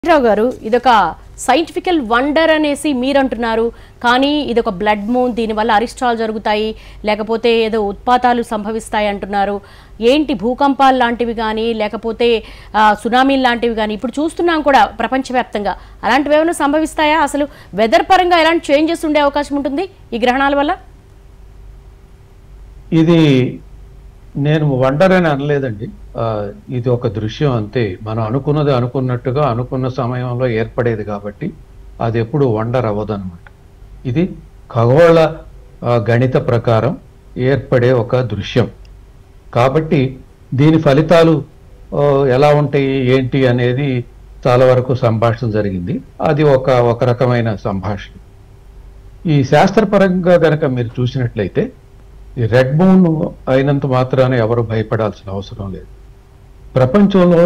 రావు గారు ఇదొక సైంటిఫికల్ వండర్ అనేసి మీరు అంటున్నారు. కానీ ఇదొక బ్లడ్ మూన్, దీనివల్ల అరిష్టాలు జరుగుతాయి, లేకపోతే ఏదో ఉత్పాతాలు సంభవిస్తాయి అంటున్నారు. ఏంటి భూకంపాలు లాంటివి కానీ, లేకపోతే సునామీలు లాంటివి కానీ ఇప్పుడు చూస్తున్నాం కూడా ప్రపంచవ్యాప్తంగా. అలాంటివి ఏమైనా సంభవిస్తాయా? అసలు వెదర్ పరంగా ఎలాంటి చేంజెస్ ఉండే అవకాశం ఉంటుంది ఈ గ్రహణాల వల్ల? ఇది నేను వండర్ అని అనలేదండి. ఇది ఒక దృశ్యం అంతే. మనం అనుకున్నది అనుకున్నట్టుగా అనుకున్న సమయంలో ఏర్పడేది కాబట్టి అది ఎప్పుడు వండర్ అవ్వదు అనమాట. ఇది ఖగోళ గణిత ప్రకారం ఏర్పడే ఒక దృశ్యం కాబట్టి దీని ఫలితాలు ఎలా ఉంటాయి ఏంటి అనేది చాలా వరకు సంభాషణ జరిగింది. అది ఒక రకమైన సంభాషణ. ఈ శాస్త్రపరంగా గనక మీరు చూసినట్లయితే ఈ రెడ్ మూన్ అయినంత మాత్రాన ఎవరు భయపడాల్సిన అవసరం లేదు. ప్రపంచంలో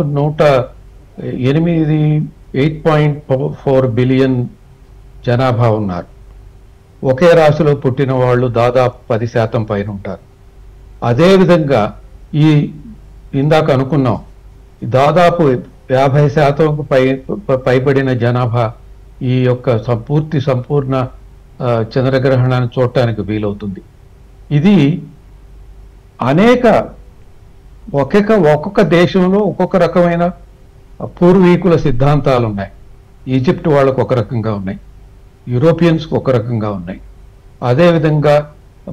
8.4 బిలియన్ జనాభా ఉన్నారు. ఒకే రాశిలో పుట్టిన వాళ్ళు దాదాపు 10% పైన ఉంటారు. అదేవిధంగా ఇందాక అనుకున్నాం దాదాపు 50% పైబడిన జనాభా ఈ యొక్క సంపూర్ణ చంద్రగ్రహణాన్ని చూడటానికి వీలవుతుంది. ఇది ఒక్కొక్క దేశంలో ఒక్కొక్క రకమైన పూర్వీకుల సిద్ధాంతాలు ఉన్నాయి. ఈజిప్ట్ వాళ్ళకు ఒక రకంగా ఉన్నాయి, యూరోపియన్స్కి ఒక రకంగా ఉన్నాయి, అదేవిధంగా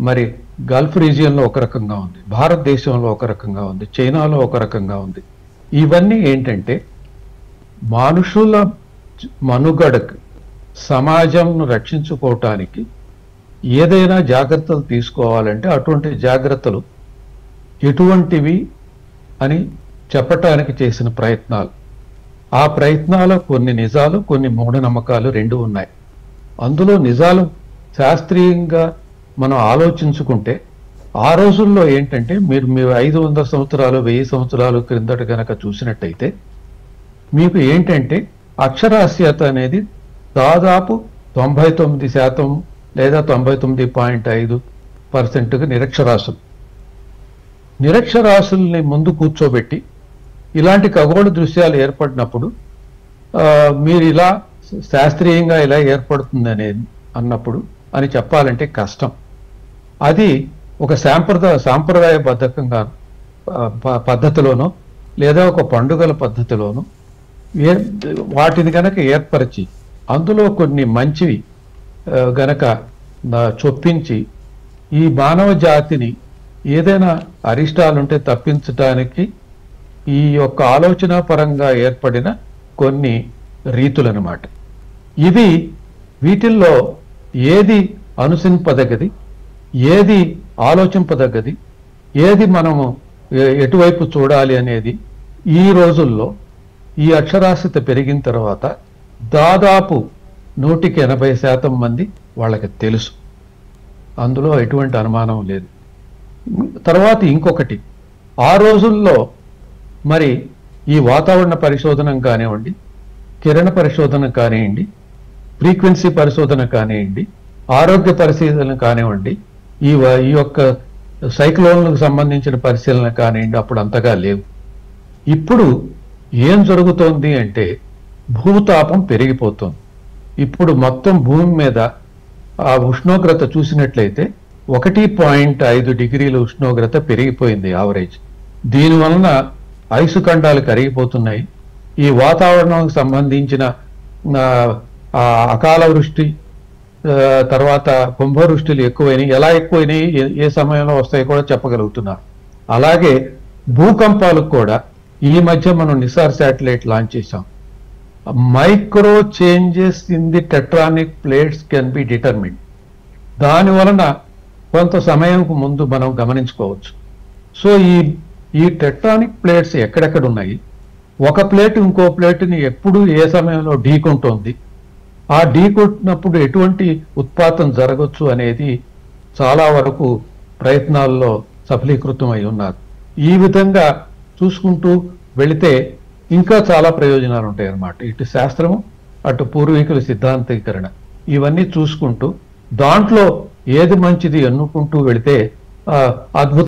మరి గల్ఫ్ రీజియన్లో ఒక రకంగా ఉంది, భారతదేశంలో ఒక రకంగా ఉంది, చైనాలో ఒక రకంగా ఉంది. ఇవన్నీ ఏంటంటే మనుషుల మనుగడకు సమాజంను రక్షించుకోవటానికి ఏదైనా జాగ్రత్తలు తీసుకోవాలంటే అటువంటి జాగ్రత్తలు ఎటువంటివి అని చెప్పటానికి చేసిన ప్రయత్నాలు. ఆ ప్రయత్నాలు కొన్ని నిజాలు, కొన్ని మూఢనమ్మకాలు రెండు ఉన్నాయి. అందులో నిజాలు శాస్త్రీయంగా మనం ఆలోచించుకుంటే ఆ రోజుల్లో ఏంటంటే మీరు 500 సంవత్సరాలు 1000 సంవత్సరాలు క్రిందట కనుక చూసినట్టయితే మీకు ఏంటంటే అక్షరాస్యత అనేది దాదాపు 99% లేదా 99.5% నిరక్షరాస్యుల్ని ముందు కూర్చోబెట్టి ఇలాంటి ఖగోళ దృశ్యాలు ఏర్పడినప్పుడు మీరు ఇలా శాస్త్రీయంగా ఇలా ఏర్పడుతుంది అన్నప్పుడు అని చెప్పాలంటే కష్టం. అది ఒక సాంప్రదాయబద్ధకంగా పద్ధతిలోనో లేదా ఒక పండుగల పద్ధతిలోనో వాటిని గనక ఏర్పరిచి అందులో కొన్ని మంచివి గనక చొప్పించి ఈ మానవ జాతిని ఏదైనా అరిష్టాలుంటే తప్పించడానికి ఈ యొక్క ఆలోచన పరంగా ఏర్పడిన కొన్ని రీతులన్నమాట. ఇది వీటిల్లో ఏది అనుసరింపదగ్గది, ఏది ఆలోచింపదగ్గది, ఏది మనము ఎటువైపు చూడాలి అనేది ఈ రోజుల్లో ఈ అక్షరాస్యత పెరిగిన తర్వాత దాదాపు 180% మంది వాళ్ళకి తెలుసు. అందులో ఎటువంటి అనుమానం లేదు. తర్వాత ఇంకొకటి, ఆ రోజుల్లో మరి ఈ వాతావరణ పరిశోధన కానివ్వండి, కిరణ పరిశోధన కానివ్వండి, ఫ్రీక్వెన్సీ పరిశోధన కానివ్వండి, ఆరోగ్య పరిశీలన కానివ్వండి, ఈ యొక్క సైక్లోన్లకు సంబంధించిన పరిశీలన కానివ్వండి అప్పుడు అంతగా లేవు. ఇప్పుడు ఏం జరుగుతోంది అంటే భూతాపం పెరిగిపోతుంది. ఇప్పుడు మొత్తం భూమి మీద ఆ ఉష్ణోగ్రత చూసినట్లయితే 1.5 డిగ్రీల ఉష్ణోగ్రత పెరిగిపోయింది యావరేజ్. దీనివలన ఐసు ఖండాలు కరిగిపోతున్నాయి. ఈ వాతావరణానికి సంబంధించిన అకాల వృష్టి తర్వాత కుంభవృష్టిలు ఎక్కువైనాయి. ఎలా ఎక్కువైనాయి, ఏ సమయంలో వస్తాయి కూడా చెప్పగలుగుతున్నారు. అలాగే భూకంపాలకు కూడా ఈ మధ్య మనం నిసార్ శాటిలైట్ లాంచ్ చేశాం. Micro changes in the tectonic plates can be determined. దాని వలన కొంత సమయంకు ముందు మనం గమనించుకోవచ్చు. సో ఈ టెక్టానిక్ ప్లేట్స్ ఎక్కడెక్కడ ఉన్నాయి, ఒక ప్లేట్ ఇంకో ప్లేట్ని ఎప్పుడు ఏ సమయంలో ఢీకొంటోంది, ఆ ఢీకొట్టినప్పుడు ఎటువంటి ఉత్పాతం జరగచ్చు అనేది చాలా వరకు ప్రయత్నాల్లో సఫలీకృతమై ఉన్నారు. ఈ విధంగా చూసుకుంటూ వెళితే ఇంకా చాలా ప్రయోజనాలు ఉంటాయి అన్నమాట. ఇటు శాస్త్రము, అటు పూర్వీకుల సిద్ధాంతీకరణ, ఇవన్నీ చూసుకుంటూ దాంట్లో ఏది మంచిది ఎన్నుకుంటూ వెళితే అద్భుత